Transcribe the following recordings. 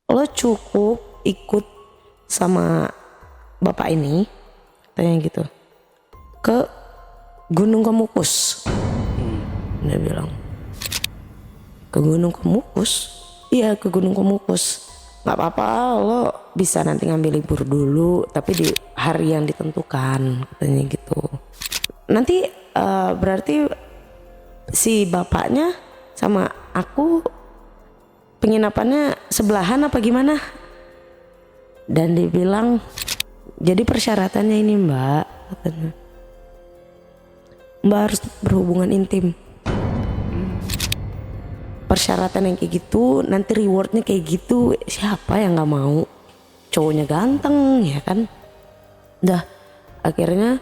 lo cukup ikut sama bapak ini, katanya gitu, ke Gunung Kemukus. Dia bilang, ke Gunung Kemukus? Iya, ke Gunung Kemukus. Gak apa-apa, lo bisa nanti ngambil libur dulu, tapi di hari yang ditentukan, katanya gitu. Nanti berarti si bapaknya sama aku penginapannya sebelahan apa gimana? Dan dia bilang, jadi persyaratannya ini mbak, katanya, mbak harus berhubungan intim. Persyaratan yang kayak gitu, nanti rewardnya kayak gitu, siapa yang nggak mau? Cowoknya ganteng ya kan. Dah akhirnya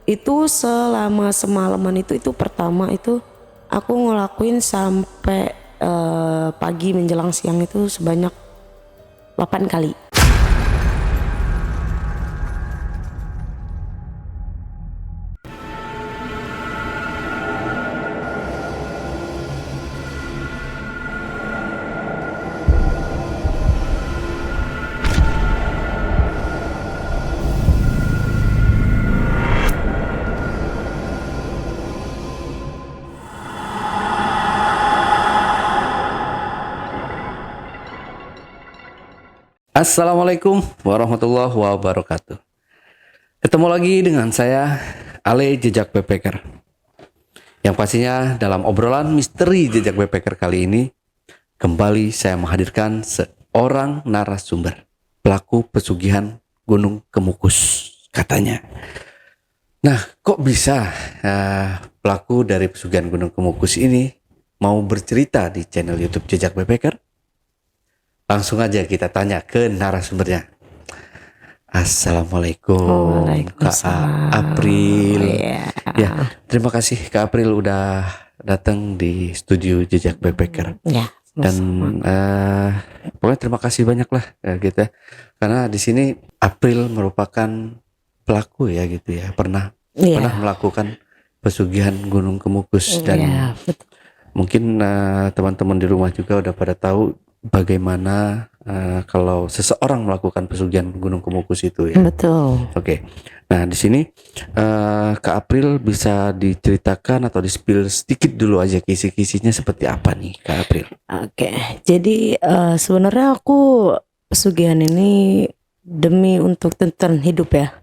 itu selama semalaman itu pertama itu aku ngelakuin sampai pagi menjelang siang itu sebanyak 8 kali. Assalamualaikum warahmatullahi wabarakatuh. Ketemu lagi dengan saya, Ale Jejak Backpacker. Yang pastinya dalam obrolan misteri Jejak Backpacker kali ini, kembali saya menghadirkan seorang narasumber, pelaku pesugihan Gunung Kemukus katanya. Nah, kok bisa pelaku dari pesugihan Gunung Kemukus ini mau bercerita di channel YouTube Jejak Backpacker? Langsung aja kita tanya ke narasumbernya. Assalamualaikum Kak April. Iya. Ya, terima kasih Kak April udah datang di studio Jejak Backpacker. Ya. Dan pokoknya terima kasih banyak lah gitu. Karena di sini April merupakan pelaku ya gitu ya. Pernah melakukan pesugihan Gunung Kemukus dan mungkin teman-teman di rumah juga udah pada tahu bagaimana kalau seseorang melakukan pesugihan Gunung Kemukus itu ya. Betul. Oke. Nah, di sini Kak April bisa diceritakan atau di-spill sedikit dulu aja kisi-kisinya seperti apa nih Kak April. Oke. Jadi sebenarnya aku pesugihan ini demi untuk tuntutan hidup ya.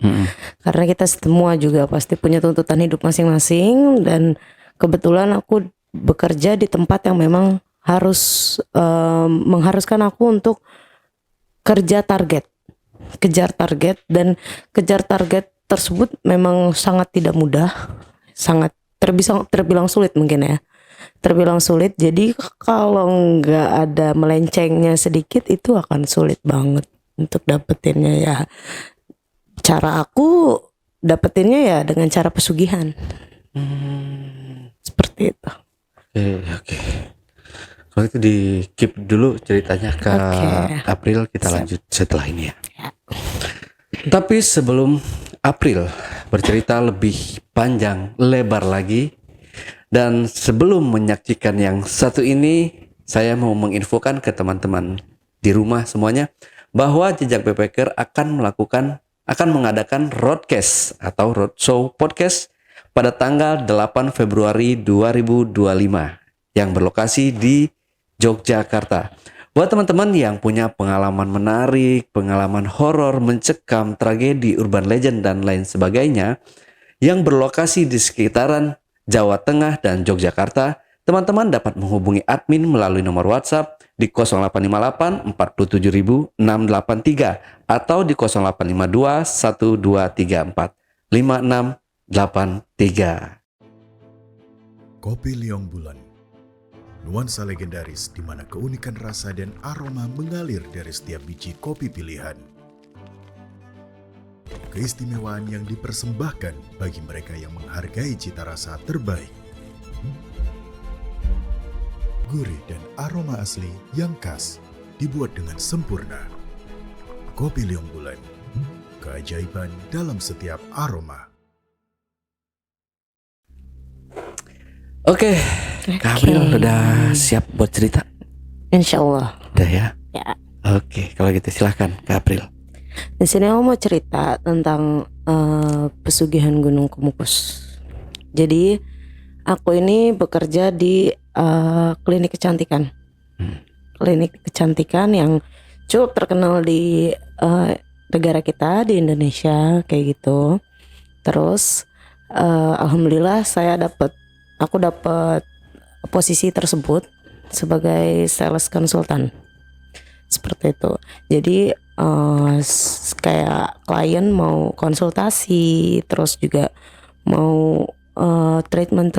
Karena kita semua juga pasti punya tuntutan hidup masing-masing, dan kebetulan aku bekerja di tempat yang memang harus mengharuskan aku untuk kejar target, dan kejar target tersebut memang sangat tidak mudah, sangat terbilang sulit mungkin ya, terbilang sulit. Jadi kalau nggak ada melencengnya sedikit itu akan sulit banget untuk dapetinnya ya. Cara aku dapetinnya ya dengan cara pesugihan. Seperti itu. Oke. Kalau itu di keep dulu ceritanya ke April, kita lanjut setelah ini ya. Tapi sebelum April bercerita lebih panjang lebar lagi, dan sebelum menyaksikan yang satu ini, saya mau menginfokan ke teman-teman di rumah semuanya bahwa Jejak Backpacker akan mengadakan roadcast atau roadshow podcast pada tanggal 8 Februari 2025 yang berlokasi di Yogyakarta. Buat teman-teman yang punya pengalaman menarik, pengalaman horor, mencekam, tragedi, urban legend, dan lain sebagainya yang berlokasi di sekitaran Jawa Tengah dan Yogyakarta, teman-teman dapat menghubungi admin melalui nomor WhatsApp di 0858 4700683 atau di 0852 1234 5683. Kopi Liong Bulan, nuansa legendaris di mana keunikan rasa dan aroma mengalir dari setiap biji kopi pilihan. Keistimewaan yang dipersembahkan bagi mereka yang menghargai cita rasa terbaik. Gurih dan aroma asli yang khas dibuat dengan sempurna. Kopi Liong Bulan, keajaiban dalam setiap aroma. Oke, Kak April udah siap buat cerita? Insya Allah. Udah ya? Ya. Oke, kalau gitu silahkan Kak April. Di sini aku mau cerita tentang pesugihan Gunung Kemukus. Jadi aku ini bekerja di klinik kecantikan. Klinik kecantikan yang cukup terkenal di negara kita, di Indonesia kayak gitu. Terus alhamdulillah aku dapat posisi tersebut sebagai sales konsultan. Seperti itu. Jadi kayak klien mau konsultasi, terus juga mau treatment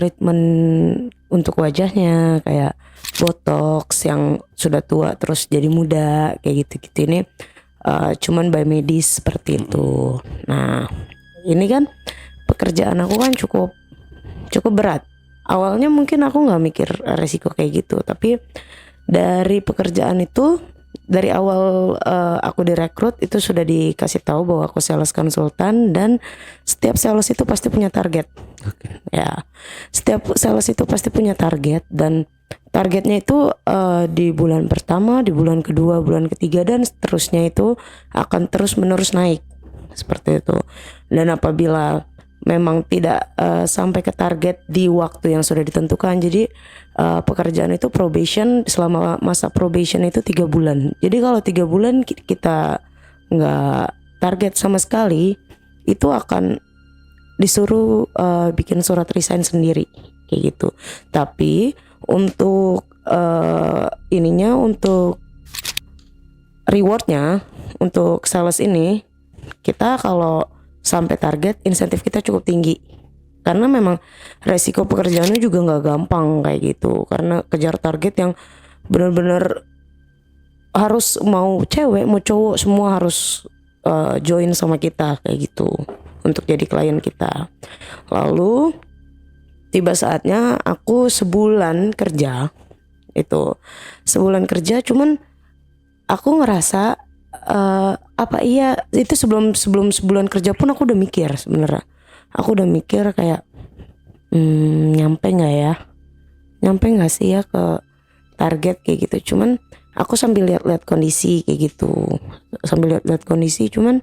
untuk wajahnya kayak botox yang sudah tua terus jadi muda kayak gitu-gitu, ini cuman by medis seperti itu. Nah, ini kan pekerjaan aku kan cukup berat. Awalnya mungkin aku nggak mikir resiko kayak gitu, tapi dari pekerjaan itu, dari awal aku direkrut itu sudah dikasih tahu bahwa aku sales konsultan, dan setiap sales itu pasti punya target. Ya, setiap sales itu pasti punya target, dan targetnya itu di bulan pertama, di bulan kedua, bulan ketiga, dan seterusnya itu akan terus menerus naik seperti itu. Dan apabila memang tidak sampai ke target di waktu yang sudah ditentukan, jadi pekerjaan itu probation, selama masa probation itu 3 bulan. Jadi kalau 3 bulan kita nggak target sama sekali, itu akan disuruh bikin surat resign sendiri kayak gitu. Tapi untuk untuk rewardnya, untuk sales ini, kita kalau sampai target, insentif kita cukup tinggi. Karena memang resiko pekerjaannya juga nggak gampang kayak gitu. Karena kejar target yang benar-benar harus, mau cewek mau cowok semua harus join sama kita kayak gitu untuk jadi klien kita. Lalu tiba saatnya aku sebulan kerja, cuman aku ngerasa itu sebelum sebulan kerja pun aku udah mikir sebenarnya. Aku udah mikir kayak nyampe nggak sih ya ke target kayak gitu. Cuman aku sambil lihat-lihat kondisi kayak gitu, cuman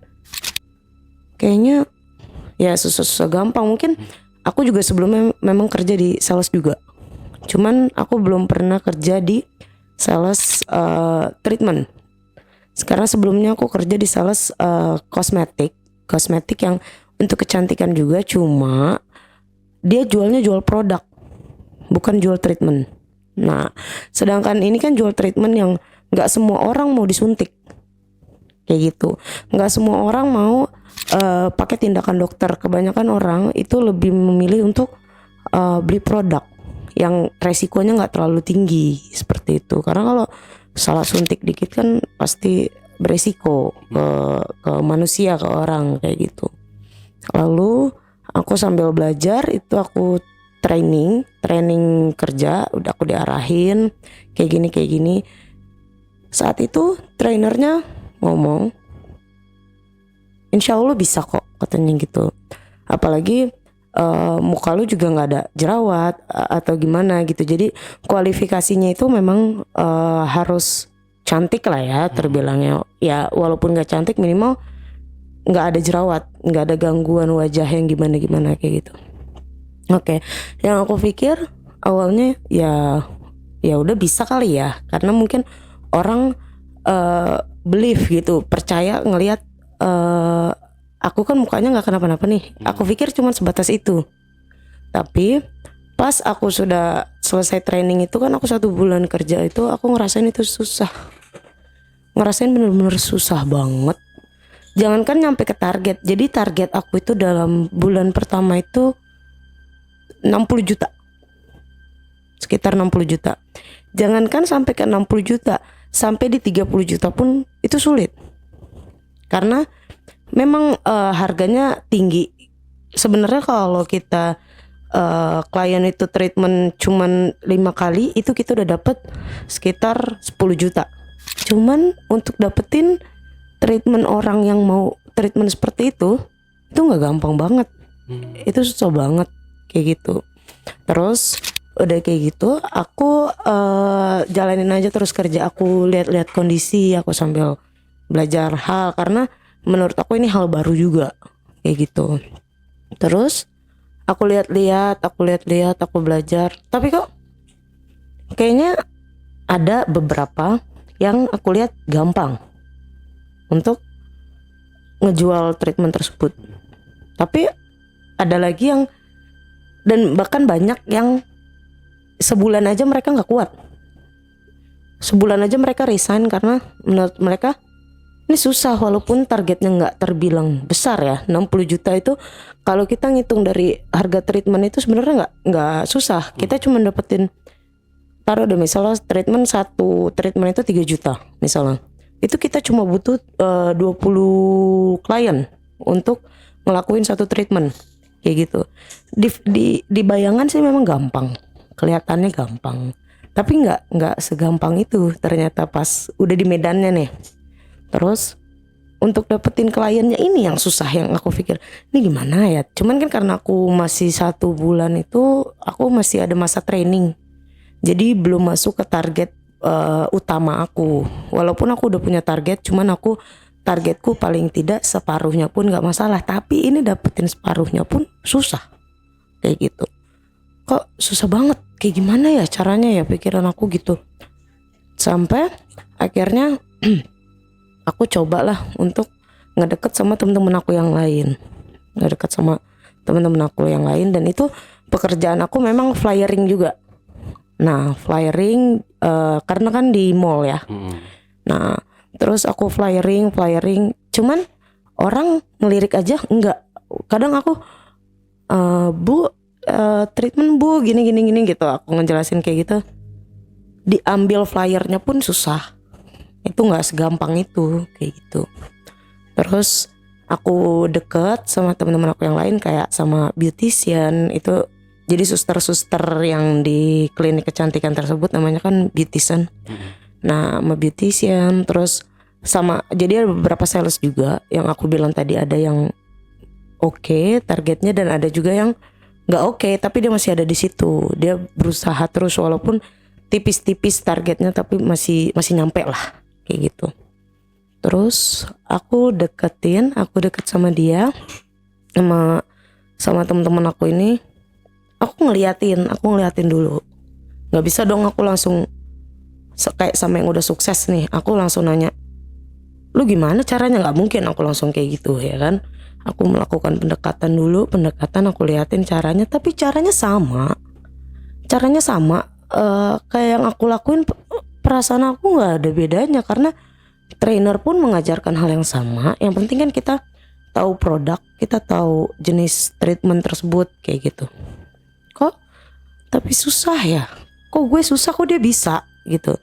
kayaknya ya susah gampang. Mungkin aku juga sebelumnya memang kerja di sales juga, cuman aku belum pernah kerja di sales treatment. Sekarang sebelumnya aku kerja di sales kosmetik yang untuk kecantikan juga, cuma dia jual produk, bukan jual treatment. Nah, sedangkan ini kan jual treatment yang nggak semua orang mau disuntik kayak gitu, nggak semua orang mau pakai tindakan dokter. Kebanyakan orang itu lebih memilih untuk beli produk yang resikonya nggak terlalu tinggi seperti itu. Karena kalau salah suntik dikit kan pasti beresiko ke manusia, ke orang kayak gitu. Lalu aku sambil belajar itu aku training kerja, udah aku diarahin kayak gini. Saat itu trainernya ngomong, insya Allah bisa kok katanya gitu. Apalagi muka lu juga nggak ada jerawat atau gimana gitu. Jadi kualifikasinya itu memang harus cantik lah ya terbilangnya. Ya walaupun nggak cantik, minimal nggak ada jerawat, nggak ada gangguan wajah yang gimana kayak gitu. Oke, yang aku pikir awalnya ya udah bisa kali ya, karena mungkin orang believe gitu, percaya ngelihat aku kan mukanya nggak kenapa-napa nih. Aku pikir cuma sebatas itu. Tapi pas aku sudah selesai training itu kan, aku 1 bulan kerja itu, aku ngerasain itu susah. Ngerasain bener-bener susah banget. Jangankan nyampe ke target. Jadi target aku itu dalam bulan pertama itu 60 juta. Sekitar 60 juta. Jangankan sampai ke 60 juta, sampai di 30 juta pun itu sulit. Karena memang harganya tinggi. Sebenarnya kalau kita klien itu treatment cuman 5 kali, itu kita udah dapet sekitar 10 juta. Cuman untuk dapetin treatment orang yang mau treatment seperti itu nggak gampang banget. Itu susah banget kayak gitu. Terus udah kayak gitu aku jalanin aja terus kerja. Aku lihat-lihat kondisi, aku sambil belajar hal, karena menurut aku ini hal baru juga kayak gitu. Terus aku lihat-lihat, aku belajar, tapi kok kayaknya ada beberapa yang aku lihat gampang untuk ngejual treatment tersebut. Tapi ada lagi yang, dan bahkan banyak yang sebulan aja mereka nggak kuat. Sebulan aja mereka resign karena menurut mereka ini susah, walaupun targetnya nggak terbilang besar ya. 60 juta itu kalau kita ngitung dari harga treatment itu sebenarnya nggak susah. Kita cuma dapetin, taruh deh misalnya satu treatment itu 3 juta misalnya. Itu kita cuma butuh 20 klien untuk ngelakuin satu treatment kayak gitu. Di bayangan sih memang gampang, kelihatannya gampang, tapi nggak segampang itu ternyata pas udah di medannya nih. Terus untuk dapetin kliennya ini yang susah, yang aku pikir ini gimana ya. Cuman kan karena aku masih 1 bulan itu aku masih ada masa training, jadi belum masuk ke target utama aku. Walaupun aku udah punya target, cuman targetku paling tidak separuhnya pun nggak masalah. Tapi ini dapetin separuhnya pun susah kayak gitu. Kok susah banget, kayak gimana ya caranya ya, pikiran aku gitu. Sampai akhirnya aku cobalah untuk ngedeket sama teman-teman aku yang lain. Dan itu pekerjaan aku memang flyering juga. Nah flyering karena kan di mall ya. Nah terus aku flyering, cuman orang ngelirik aja enggak. Kadang aku bu treatment bu gini gitu, aku ngejelasin kayak gitu, diambil flyernya pun susah. Itu nggak segampang itu kayak gitu. Terus aku deket sama teman-teman aku yang lain, kayak sama beautician itu. Jadi suster yang di klinik kecantikan tersebut namanya kan beautician. Nah sama beautician, terus sama, jadi ada beberapa sales juga yang aku bilang tadi, ada yang oke targetnya dan ada juga yang nggak oke, tapi dia masih ada di situ. Dia berusaha terus walaupun tipis-tipis targetnya, tapi masih nyampe lah kayak gitu. Terus aku deket sama dia, sama teman-teman aku ini. Aku ngeliatin dulu. Nggak bisa dong aku langsung kayak sama yang udah sukses nih, aku langsung nanya, lu gimana caranya? Nggak mungkin aku langsung kayak gitu ya kan. Aku melakukan pendekatan dulu, aku liatin caranya, tapi caranya sama. Kayak yang aku lakuin, perasaan aku nggak ada bedanya, karena trainer pun mengajarkan hal yang sama. Yang penting kan kita tahu produk, kita tahu jenis treatment tersebut kayak gitu. Kok tapi susah ya? Kok gue susah, kok dia bisa gitu.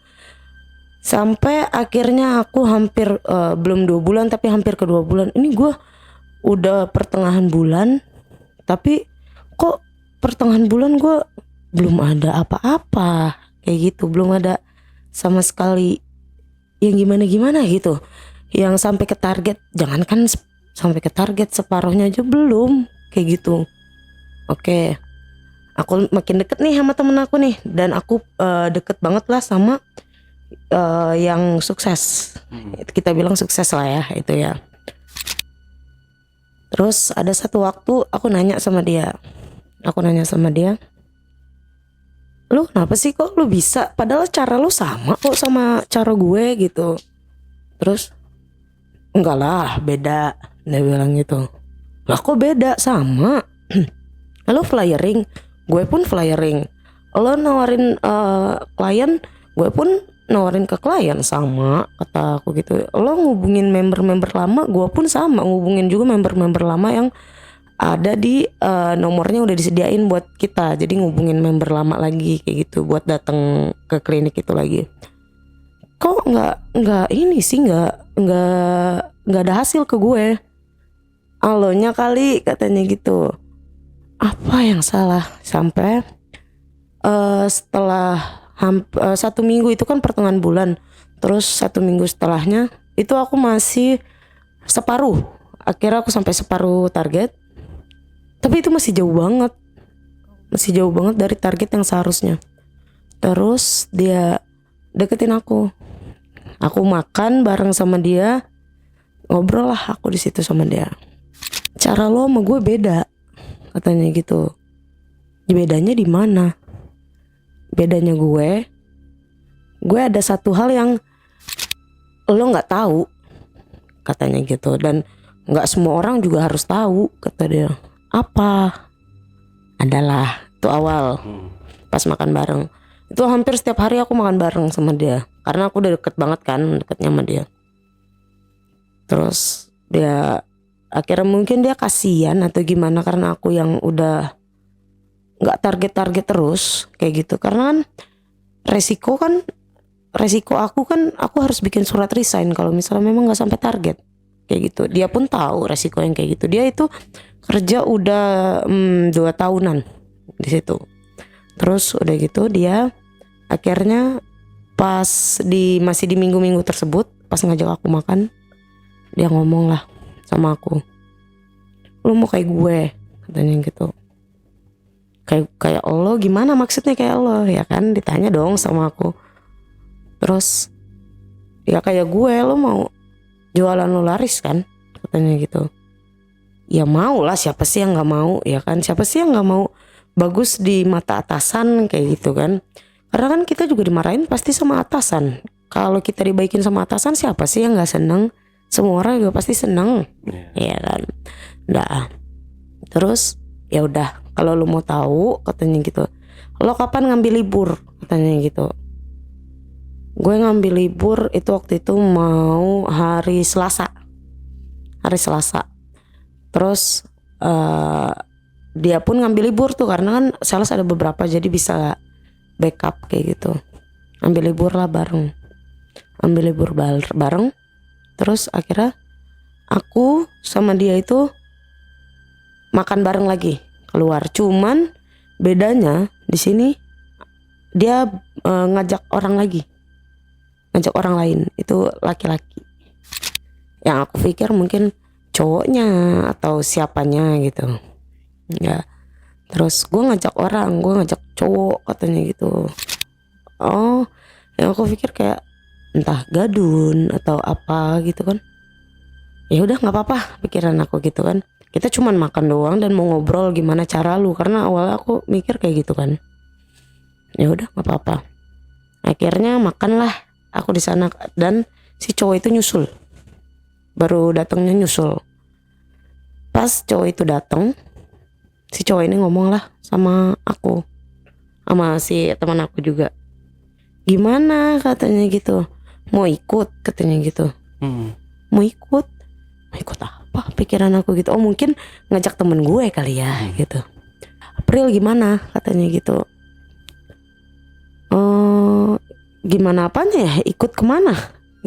Sampai akhirnya aku hampir belum 2 bulan tapi hampir ke 2 bulan. Ini gue udah pertengahan bulan, tapi kok pertengahan bulan gue belum ada apa-apa kayak gitu, belum ada sama sekali yang gimana gitu, yang sampai ke target. Jangankan sampai ke target, separuhnya aja belum kayak gitu. Oke, aku makin deket nih sama temen aku nih, dan aku deket banget lah sama yang sukses. Kita bilang sukses lah ya itu ya. Terus ada satu waktu aku nanya sama dia, lu kenapa sih kok lu bisa, padahal cara lu sama kok sama cara gue gitu. Terus enggak lah, beda, dia bilang gitu. Lah kok beda? Sama. Lo flyering, gue pun flyering. Lo nawarin klien, gue pun nawarin ke klien, sama kata aku gitu. Lo ngubungin member-member lama, gue pun sama ngubungin juga member-member lama yang ada di nomornya udah disediain buat kita. Jadi ngubungin member lama lagi kayak gitu buat datang ke klinik itu lagi. Kok nggak ini sih, nggak ada hasil ke gue. Alonya kali katanya gitu. Apa yang salah? Sampai setelah 1 minggu, itu kan pertengahan bulan, terus 1 minggu setelahnya itu aku masih separuh. Akhirnya aku sampai separuh target, tapi itu masih jauh banget. masih jauh banget dari target yang seharusnya. Terus dia deketin aku makan bareng sama dia, ngobrol lah aku di situ sama dia. Cara lo sama gue beda, katanya gitu. Bedanya di mana? Bedanya gue ada satu hal yang lo nggak tahu, katanya gitu, dan nggak semua orang juga harus tahu, kata dia. Apa? Adalah itu awal pas makan bareng. Itu hampir setiap hari aku makan bareng sama dia karena aku udah deket banget kan, deketnya sama dia. Terus dia akhirnya mungkin dia kasihan atau gimana karena aku yang udah nggak target terus kayak gitu. Karena kan resiko aku kan aku harus bikin surat resign kalau misalnya memang nggak sampai target kayak gitu. Dia pun tahu resiko yang kayak gitu. Dia itu kerja udah 2 tahunan di situ. Terus udah gitu dia akhirnya pas masih di minggu-minggu tersebut pas ngajak aku makan, dia ngomong lah sama aku, lu mau kayak gue, katanya gitu. Kayak lo gimana maksudnya kayak lo, ya kan, ditanya dong sama aku. Terus ya kayak gue, lo mau jualan lo laris kan, katanya gitu. Ya mau lah, siapa sih yang nggak mau, ya kan, siapa sih yang nggak mau bagus di mata atasan kayak gitu kan. Karena kan kita juga dimarahin pasti sama atasan. Kalau kita dibaikin sama atasan, siapa sih yang nggak seneng? Semua orang juga pasti seneng, ya kan. Nah, terus ya udah, kalau lu mau tahu, katanya gitu, lo kapan ngambil libur, katanya gitu. Gue ngambil libur itu waktu itu mau hari Selasa. Terus dia pun ngambil libur tuh karena kan sales ada beberapa, jadi bisa backup kayak gitu. Ambil libur lah bareng. Terus akhirnya aku sama dia itu makan bareng lagi keluar. Cuman bedanya di sini dia ngajak orang lain, itu laki-laki. Yang aku pikir mungkin cowoknya atau siapanya gitu. Ya. Terus gue ngajak cowok, katanya gitu. Oh, yang aku pikir kayak entah gadun atau apa gitu kan. Ya udah nggak apa-apa, pikiran aku gitu kan. Kita cuman makan doang dan mau ngobrol gimana cara lu, karena awalnya aku mikir kayak gitu kan. Ya udah nggak apa-apa. Akhirnya makanlah aku di sana dan si cowok itu nyusul. Baru datangnya nyusul. Pas cowok itu datang, si cowok ini ngomong lah sama aku, sama si teman aku juga. Gimana, katanya gitu. Mau ikut, katanya gitu. Mau ikut apa? Pikiran aku gitu. Oh mungkin ngajak temen gue kali ya gitu. April gimana, katanya gitu. Oh gimana apanya ya? Ikut kemana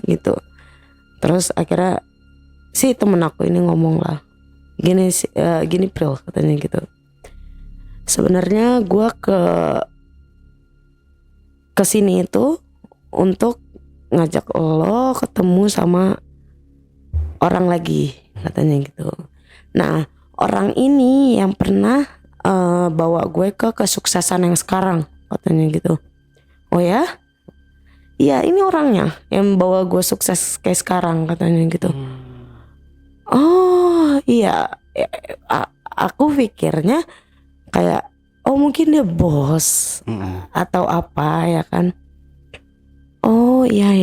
gitu. Terus akhirnya si temen aku ini ngomong lah. Gini Pril, katanya gitu. Sebenarnya gue ke sini itu untuk ngajak lo ketemu sama orang lagi, katanya gitu. Nah, orang ini yang pernah bawa gue ke kesuksesan yang sekarang, katanya gitu. Oh ya? Iya, ini orangnya yang bawa gue sukses kayak sekarang, katanya gitu. Oh iya, aku pikirnya kayak oh mungkin dia bos atau apa ya kan. Oh iya.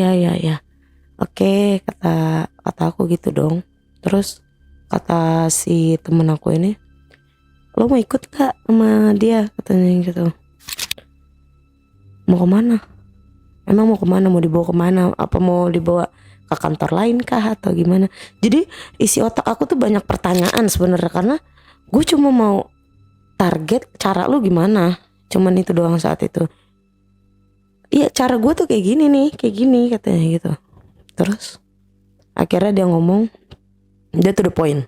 Oke, kata aku gitu dong. Terus kata si temen aku ini, lo mau ikut gak sama dia, katanya gitu. Mau kemana? Emang mau kemana? Mau dibawa kemana? Apa mau dibawa ke kantor lain kah atau gimana? Jadi isi otak aku tuh banyak pertanyaan sebenarnya, karena gue cuma mau target cara lu gimana. Cuman itu doang saat itu. Iya, cara gue tuh kayak gini nih, kayak gini, katanya gitu. Terus akhirnya dia ngomong, dia to the point.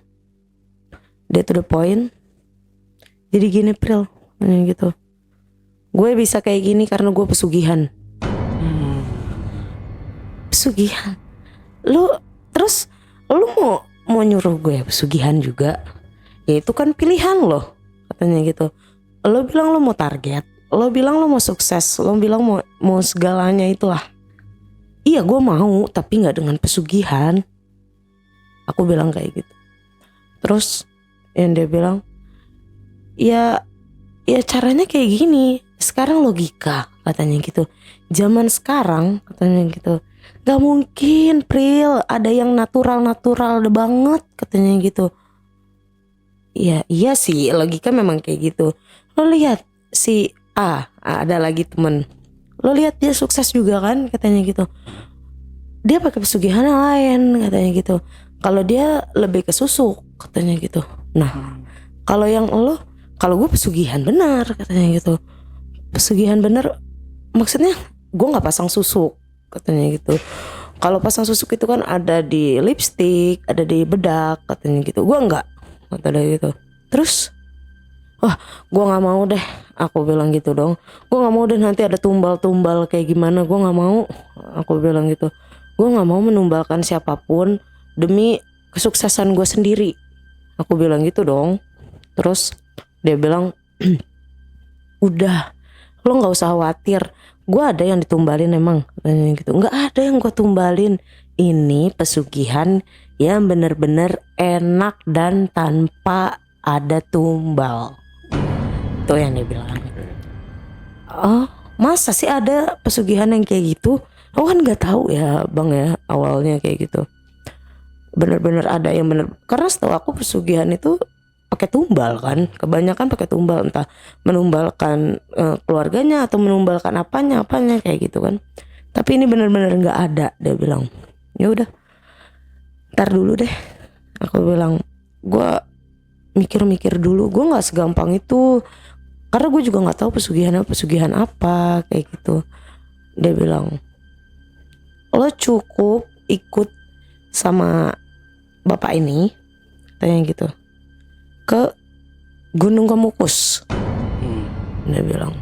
Jadi gini Pril, gitu. Gue bisa kayak gini karena gue pesugihan. Pesugihan. Lu mau nyuruh gue pesugihan juga? Ya itu kan pilihan lo, katanya gitu. lo bilang lo mau target, lo bilang lo mau sukses, lo bilang mau segalanya itulah. Iya gue mau, tapi nggak dengan pesugihan. Aku bilang kayak gitu. Terus yang dia bilang, ya caranya kayak gini. Sekarang logika katanya gitu. Zaman sekarang katanya gitu. Gak mungkin Pril, ada yang natural banget katanya gitu. Iya sih, logika memang kayak gitu. Lo lihat si ada lagi temen. Lo lihat dia sukses juga kan katanya gitu. Dia pakai pesugihan lain katanya gitu. Kalau dia lebih ke susu katanya gitu. Nah, kalau gue pesugihan benar katanya gitu. Pesugihan benar maksudnya gue nggak pasang susuk katanya gitu. Kalau pasang susuk itu kan ada di lipstick, ada di bedak katanya gitu. Gue nggak katanya gitu. Terus, gue nggak mau deh. Aku bilang gitu dong. Gue nggak mau deh nanti ada tumbal kayak gimana. Gue nggak mau. Aku bilang gitu. Gue nggak mau menumbalkan siapapun demi kesuksesan gue sendiri. Aku bilang gitu dong. Terus dia bilang, udah, lo nggak usah khawatir. Gue ada yang ditumbalin emang gitu. Nggak ada yang gue tumbalin. Ini pesugihan yang bener-bener enak dan tanpa ada tumbal. Itu yang dia bilang. Oh, masa sih ada pesugihan yang kayak gitu? Aku kan nggak tahu ya bang ya awalnya kayak gitu. Bener-bener ada yang bener. Karena setahu aku pesugihan itu pakai tumbal kan, kebanyakan pakai tumbal, entah menumbalkan keluarganya atau menumbalkan apanya kayak gitu kan. Tapi ini benar-benar nggak ada, dia bilang. Ya udah, ntar dulu deh. Aku bilang, gue mikir-mikir dulu, gue nggak segampang itu, karena gue juga nggak tahu pesugihan apa kayak gitu. Dia bilang, lo cukup ikut sama bapak ini, tanya gitu, ke Gunung Kemukus. Dia bilang,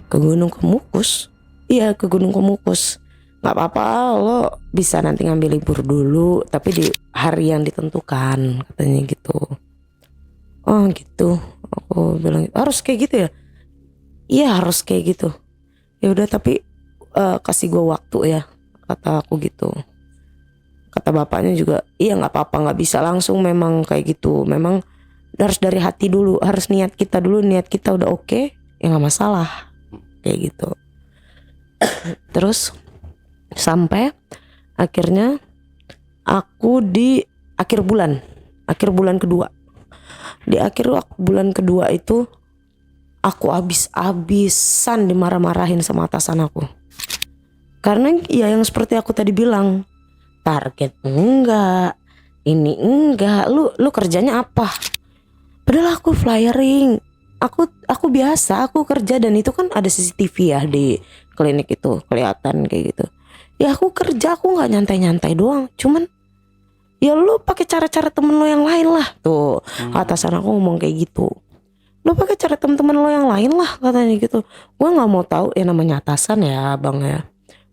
ke Gunung Kemukus? Iya, ke Gunung Kemukus. Gak apa-apa, lo bisa nanti ngambil libur dulu, tapi di hari yang ditentukan, katanya gitu. Oh gitu. Aku bilang, harus kayak gitu ya? Iya harus kayak gitu. Ya udah, tapi kasih gue waktu ya, kata aku gitu. Kata bapaknya juga, iya nggak apa-apa, nggak bisa langsung memang kayak gitu. Memang harus dari hati dulu, harus niat kita dulu. Niat kita udah oke, ya nggak masalah kayak gitu. Terus sampai akhirnya aku di akhir bulan kedua. Di akhir bulan kedua itu aku habis-habisan dimarah-marahin sama atasan aku. Karena ya yang seperti aku tadi bilang, target enggak, ini enggak, lu kerjanya apa? Padahal aku flyering, aku biasa, aku kerja, dan itu kan ada CCTV ya di klinik itu, kelihatan kayak gitu. Ya aku kerja, aku nggak nyantai-nyantai doang, cuman ya lu pakai cara-cara temen lo yang lain lah tuh. Atasan aku ngomong kayak gitu, lu pakai cara temen-temen lo yang lain lah katanya gitu. Gue nggak mau tahu, ya namanya atasan ya bang ya.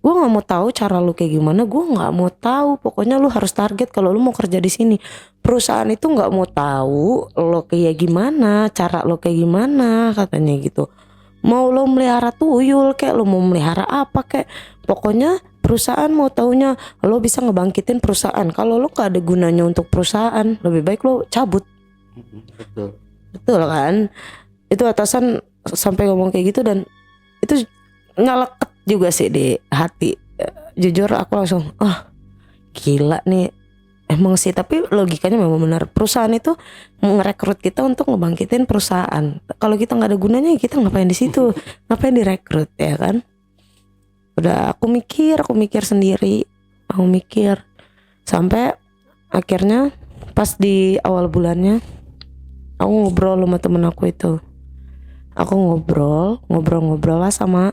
Gue nggak mau tahu cara lu kayak gimana, gue nggak mau tahu. Pokoknya lu harus target kalau lu mau kerja di sini. Perusahaan itu nggak mau tahu lo kayak gimana, cara lo kayak gimana, katanya gitu. Mau lo melihara tuyul kayak, lo mau melihara apa kayak, pokoknya perusahaan mau taunya lo bisa ngebangkitin perusahaan. Kalau lo gak ada gunanya untuk perusahaan, lebih baik lo cabut. Betul kan? Itu atasan sampai ngomong kayak gitu, dan itu nyeleket juga sih di hati. Jujur aku langsung gila nih emang sih. Tapi logikanya memang benar, perusahaan itu ngerekrut kita untuk ngebangkitin perusahaan. Kalau kita nggak ada gunanya, kita ngapain di situ? Ngapain direkrut, ya kan? Udah aku mikir sendiri, aku mikir sampai akhirnya pas di awal bulannya aku ngobrol sama temen aku itu. Aku ngobrol lah sama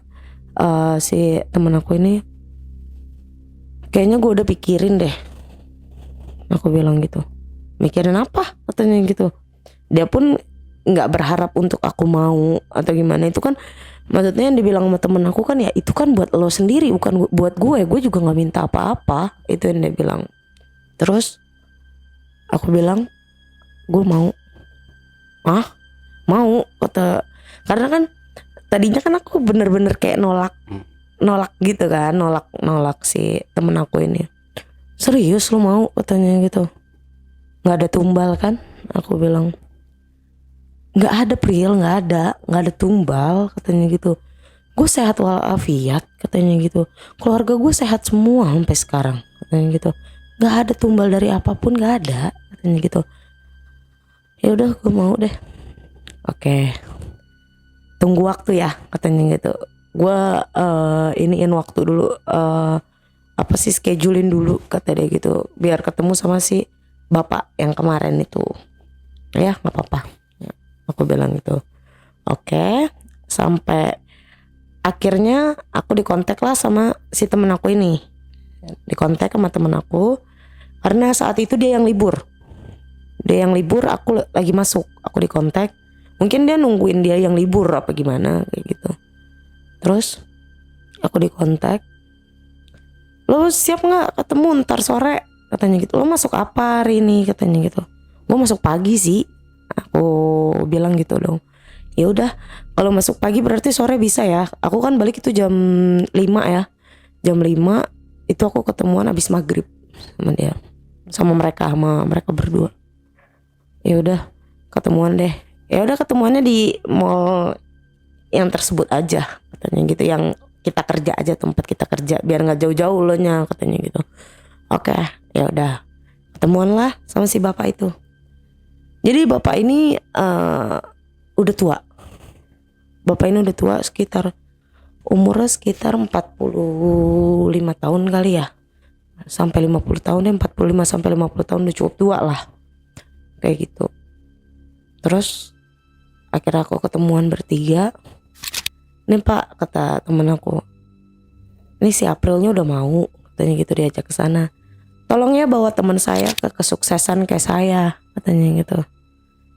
si temen aku ini. Kayaknya gue udah pikirin deh, aku bilang gitu. Mikirin apa? Katanya gitu. Dia pun nggak berharap untuk aku mau atau gimana. Itu kan maksudnya yang dibilang sama temen aku kan, ya itu kan buat lo sendiri, bukan buat gue. Gue juga nggak minta apa-apa. Itu yang dia bilang. Terus aku bilang, gue mau. mau kata, karena kan tadinya kan aku bener-bener kayak nolak gitu kan, nolak si temen aku ini. Serius lu mau katanya gitu, nggak ada tumbal kan, aku bilang nggak ada Pril, nggak ada tumbal katanya gitu. Gue sehat walafiat katanya gitu, keluarga gue sehat semua sampai sekarang katanya gitu, nggak ada tumbal dari apapun, nggak ada katanya gitu. Ya udah gue mau deh, oke tunggu waktu ya katanya gitu. Gue iniin waktu dulu, apa sih, schedulein dulu kata dia gitu, biar ketemu sama si bapak yang kemarin itu. Ya nggak apa-apa, aku bilang gitu. Oke, sampai akhirnya aku dikontak lah sama si temen aku ini, dikontak sama temen aku karena saat itu dia yang libur, aku lagi masuk, aku dikontak. Mungkin dia nungguin dia yang libur apa gimana kayak gitu. Terus aku dikontak, lo siap nggak ketemu ntar sore katanya gitu. Lo masuk apa hari ini katanya gitu. Gue masuk pagi sih, aku bilang gitu dong. Ya udah, kalau masuk pagi berarti sore bisa ya. Aku kan balik itu jam 5 ya. Jam 5 itu aku ketemuan abis maghrib sama dia, sama mereka berdua. Ya udah ketemuan deh. Ya udah ketemuannya di mall yang tersebut aja katanya gitu, yang kita kerja aja, tempat kita kerja, biar nggak jauh-jauh lo nya katanya gitu. Oke, ya udah ketemuan lah sama si bapak itu. Jadi bapak ini udah tua. Bapak ini udah tua, sekitar umurnya sekitar 45 tahun kali ya, sampai 50 tahun deh, 45 sampai 50 tahun udah cukup tua lah kayak gitu. Terus akhirnya aku ketemuan bertiga. Nih Pak, kata temen aku, ini si Aprilnya udah mau katanya gitu, diajak ke sana. Tolong ya bawa teman saya ke kesuksesan kayak saya katanya gitu.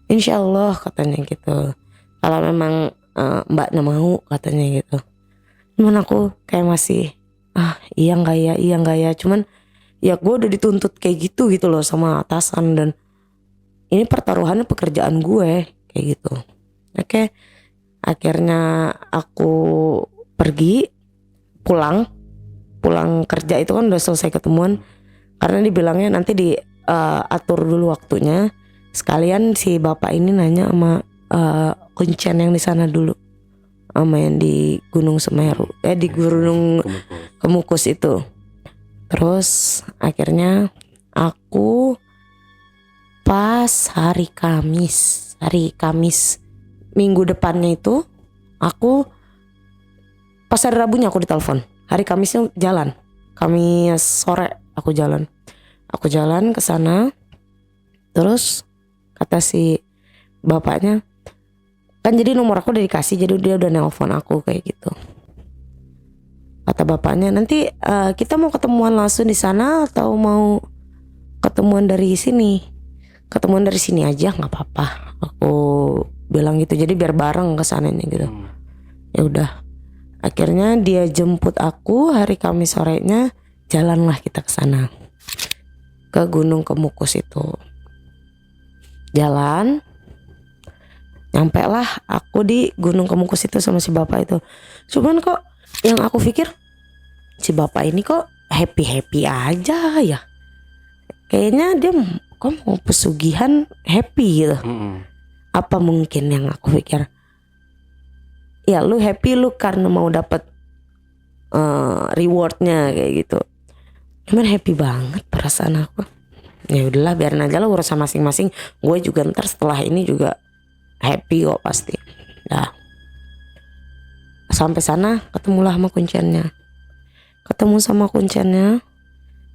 Insya Allah katanya gitu. Kalau memang mbaknya mau katanya gitu. Cuman aku kayak masih iya nggak ya. Cuman ya gue udah dituntut kayak gitu loh sama atasan, dan ini pertaruhannya pekerjaan gue kayak gitu. Oke. Akhirnya aku pergi, pulang kerja itu kan udah selesai ketemuan, karena dibilangnya nanti diatur dulu waktunya. Sekalian si bapak ini nanya sama kuncen yang di sana dulu, sama yang di Gunung Semeru, di Gunung Kemukus itu. Terus akhirnya aku pas hari Kamis minggu depannya itu, aku pas hari Rabunya aku ditelepon. Hari Kamisnya jalan, Kamis sore aku jalan ke sana. Terus kata si bapaknya, kan jadi nomor aku udah dikasih, jadi dia udah nelpon aku kayak gitu. Kata bapaknya, nanti kita mau ketemuan langsung di sana atau mau ketemuan dari sini? Ketemuan dari sini aja nggak apa-apa, aku bilang gitu. Jadi biar bareng kesananya gitu. Ya udah, akhirnya dia jemput aku hari Kamis sorenya, jalanlah kita ke sana, ke Gunung Kemukus itu. Jalan, nyampe lah aku di Gunung Kemukus itu sama si bapak itu. Cuman kok yang aku pikir, si bapak ini kok happy aja ya. Kayaknya dia kok mau pesugihan happy gitu. Apa mungkin yang aku pikir, ya lu happy lu karena mau dapat rewardnya kayak gitu. Cuman happy banget perasaan aku. Ya udahlah, biarin aja lah urusan masing-masing. Gue juga ntar setelah ini juga happy kok pasti. Nah, sampai sana ketemulah sama kuncennya.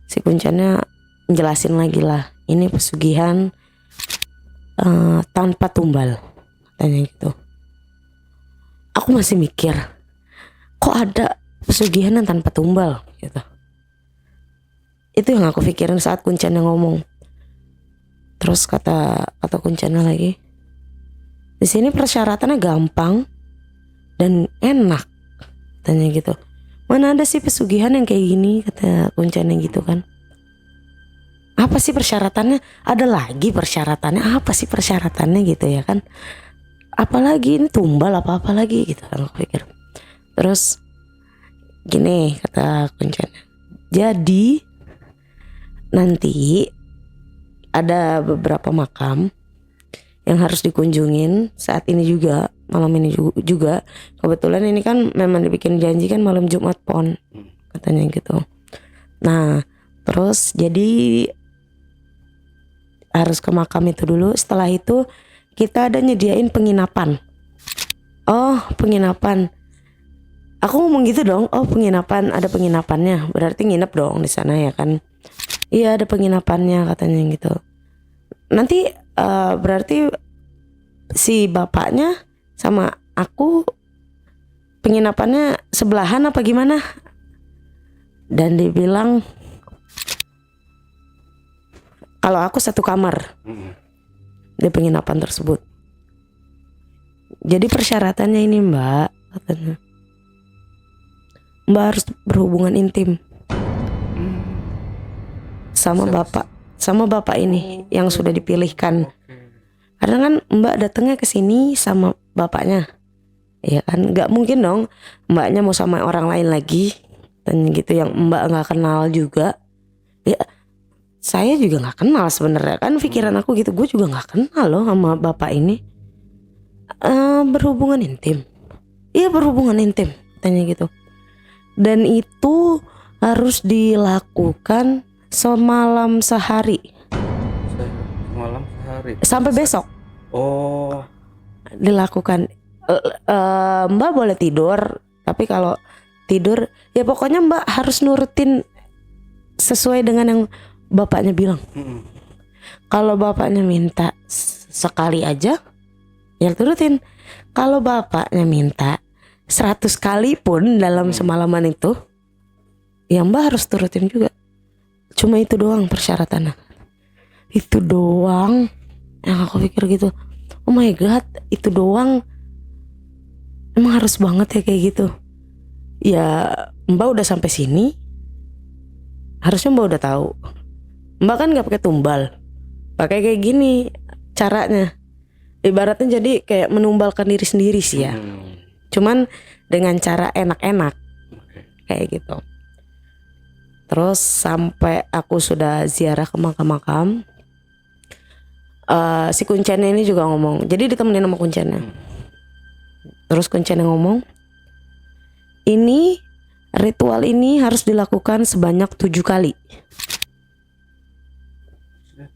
Si kuncennya jelasin lagi lah, ini pesugihan tanpa tumbal katanya gitu. Aku masih mikir, kok ada pesugihan yang tanpa tumbal gitu. Itu yang aku pikirin saat kuncennya ngomong. Terus kata kuncennya lagi, di sini persyaratannya gampang dan enak katanya gitu. Mana ada sih pesugihan yang kayak gini, kata kuncennya gitu kan. Apa sih persyaratannya? Ada lagi persyaratannya, apa sih persyaratannya gitu ya kan. apalagi ini tumbal apa lagi gitu kan aku pikir. Terus gini kata Kuncana, jadi nanti ada beberapa makam yang harus dikunjungin saat ini juga, malam ini juga. Kebetulan ini kan memang dibikin janji kan malam Jumat Pon, katanya gitu. Nah terus jadi harus ke makam itu dulu. Setelah itu kita ada nyediain penginapan. Oh penginapan, aku ngomong gitu dong. Oh penginapan, ada penginapannya, berarti nginep dong di sana ya kan. Iya ada penginapannya katanya gitu. Nanti berarti si bapaknya sama aku penginapannya sebelahan apa gimana? Dan dibilang kalau aku satu kamar di penginapan tersebut. Jadi persyaratannya ini Mbak, katanya, Mbak harus berhubungan intim sama bapak ini yang sudah dipilihkan. Karena kan Mbak datangnya ke sini sama bapaknya, ya kan? Nggak mungkin dong Mbaknya mau sama orang lain lagi, dan gitu yang Mbak nggak kenal juga. Ya saya juga nggak kenal sebenarnya kan, pikiran aku gitu. Gue juga nggak kenal loh sama bapak ini. Berhubungan intim. Iya berhubungan intim, tanya gitu. Dan itu harus dilakukan semalam sehari. Semalam sehari. Sampai besok. Oh. Dilakukan. Mbak boleh tidur, tapi kalau tidur ya pokoknya Mbak harus nurutin sesuai dengan yang bapaknya bilang. Kalau bapaknya minta sekali aja, ya turutin. Kalau bapaknya minta 100 kali pun dalam semalaman itu, ya Mbak harus turutin juga. Cuma itu doang persyaratannya. Itu doang yang aku pikir gitu. Oh my god, itu doang. Emang harus banget ya kayak gitu. Ya Mbak udah sampai sini, harusnya Mbak udah tahu. Mbak kan nggak pakai tumbal, pakai kayak gini caranya. Ibaratnya jadi kayak menumbalkan diri sendiri sih ya. Cuman dengan cara enak-enak kayak gitu. Terus sampai aku sudah ziarah ke makam-makam, si Kuncana ini juga ngomong. Jadi ditemenin sama Kuncana. Terus Kuncana ngomong, ini ritual ini harus dilakukan sebanyak 7 kali.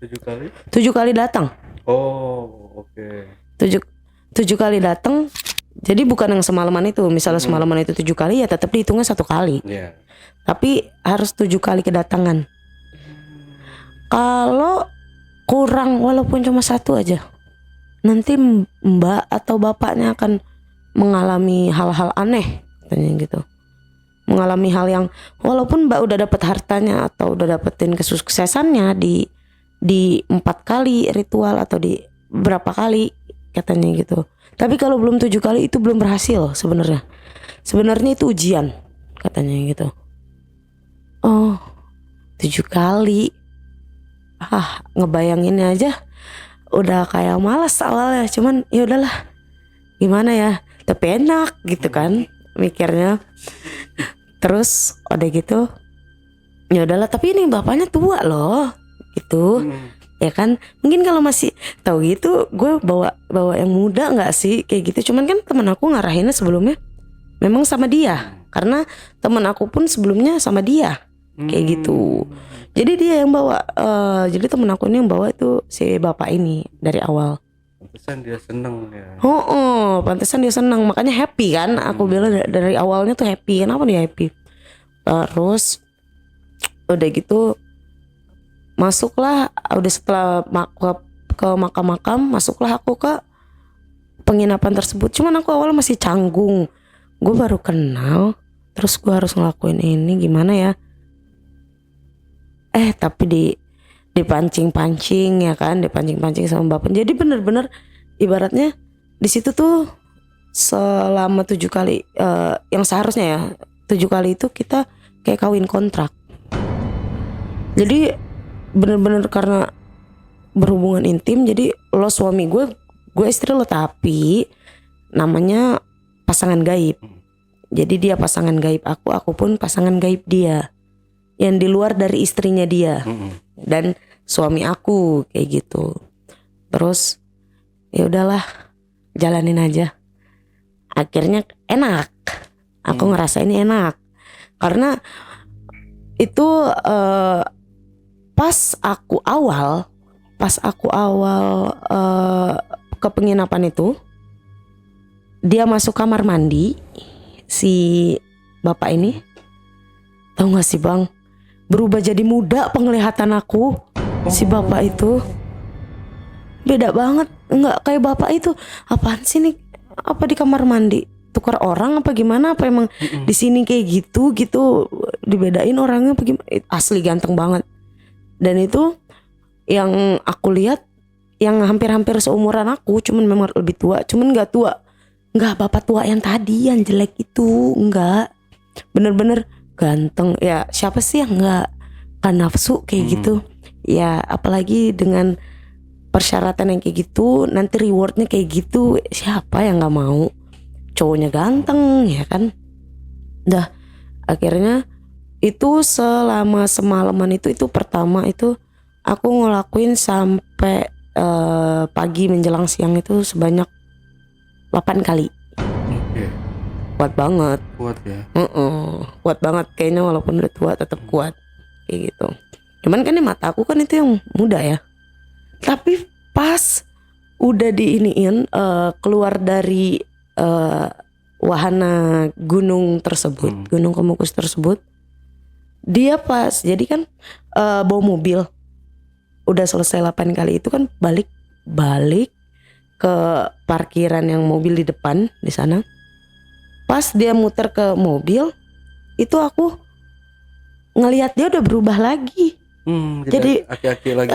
7 kali? 7 kali datang. Oh, oke. 7 kali datang. Jadi bukan yang semalaman itu. Misalnya semalaman itu 7 kali, ya tetap dihitungnya 1 kali. Yeah. Tapi harus 7 kali kedatangan. Kalau kurang walaupun cuma 1 aja, nanti Mbak atau bapaknya akan mengalami hal-hal aneh, katanya gitu. Mengalami hal yang walaupun Mbak udah dapat hartanya atau udah dapetin kesuksesannya di 4 kali ritual atau di berapa kali, katanya gitu. Tapi kalau belum 7 kali itu belum berhasil sebenarnya. Sebenarnya itu ujian, katanya gitu. Oh, 7 kali. Ngebayanginnya aja udah kayak malas awalnya. Cuman ya udahlah, gimana ya, tapi enak gitu kan mikirnya. Terus udah gitu, ya udahlah. Tapi ini bapaknya tua loh, gitu. Ya kan, mungkin kalau masih tahu gitu, gue bawa yang muda nggak sih kayak gitu. Cuman kan teman aku ngarahinnya sebelumnya memang sama dia, karena teman aku pun sebelumnya sama dia kayak gitu. Jadi dia yang bawa, jadi temen aku ini yang bawa itu si bapak ini dari awal. Pantesan dia seneng ya. Pantesan dia seneng, makanya happy kan. Aku bilang dari awalnya tuh happy. Kenapa dia happy? Terus udah gitu masuklah, udah setelah ke makam-makam, masuklah aku ke penginapan tersebut. Cuman aku awalnya masih canggung. Gue baru kenal, terus gue harus ngelakuin ini gimana ya? Tapi dipancing-pancing ya kan, dipancing-pancing sama bapak. Jadi bener-bener ibaratnya di situ tuh selama 7 kali, yang seharusnya ya 7 kali itu kita kayak kawin kontrak. Jadi bener-bener karena berhubungan intim, jadi lo suami gue gue istri lo, tapi namanya pasangan gaib. Jadi dia pasangan gaib aku pun pasangan gaib dia, yang di luar dari istrinya dia dan suami aku kayak gitu. Terus ya udahlah, jalanin aja. Akhirnya enak, aku ngerasa ini enak karena itu pas aku awal ke penginapan itu, dia masuk kamar mandi si bapak ini, tahu nggak sih bang, berubah jadi muda penglihatan aku. Si bapak itu beda banget, nggak kayak bapak itu. Apaan sih nih, apa di kamar mandi tukar orang apa gimana, apa emang di sini kayak gitu dibedain orangnya apa gimana. Asli ganteng banget. Dan itu yang aku lihat yang hampir-hampir seumuran aku, cuman memang lebih tua, cuman nggak bapak tua yang tadi yang jelek itu, nggak, bener-bener ganteng. Ya siapa sih yang nggak kan nafsu kayak gitu ya, apalagi dengan persyaratan yang kayak gitu, nanti rewardnya kayak gitu, siapa yang nggak mau, cowoknya ganteng ya kan. Dah akhirnya itu selama semalaman itu pertama itu aku ngelakuin sampai pagi menjelang siang itu sebanyak 8 kali. Kuat banget. Kuat ya. Kuat banget kayaknya, walaupun udah tua tetap kuat kayak gitu. Cuman kan di mata aku kan itu yang muda ya. Tapi pas udah diiniin keluar dari wahana gunung tersebut, Gunung Kemukus tersebut, dia pas jadi kan bawa mobil. Udah selesai 8 kali itu kan balik ke parkiran yang mobil di depan di sana. Pas dia muter ke mobil, itu aku ngelihat dia udah berubah lagi. Jadi aki-aki lagi.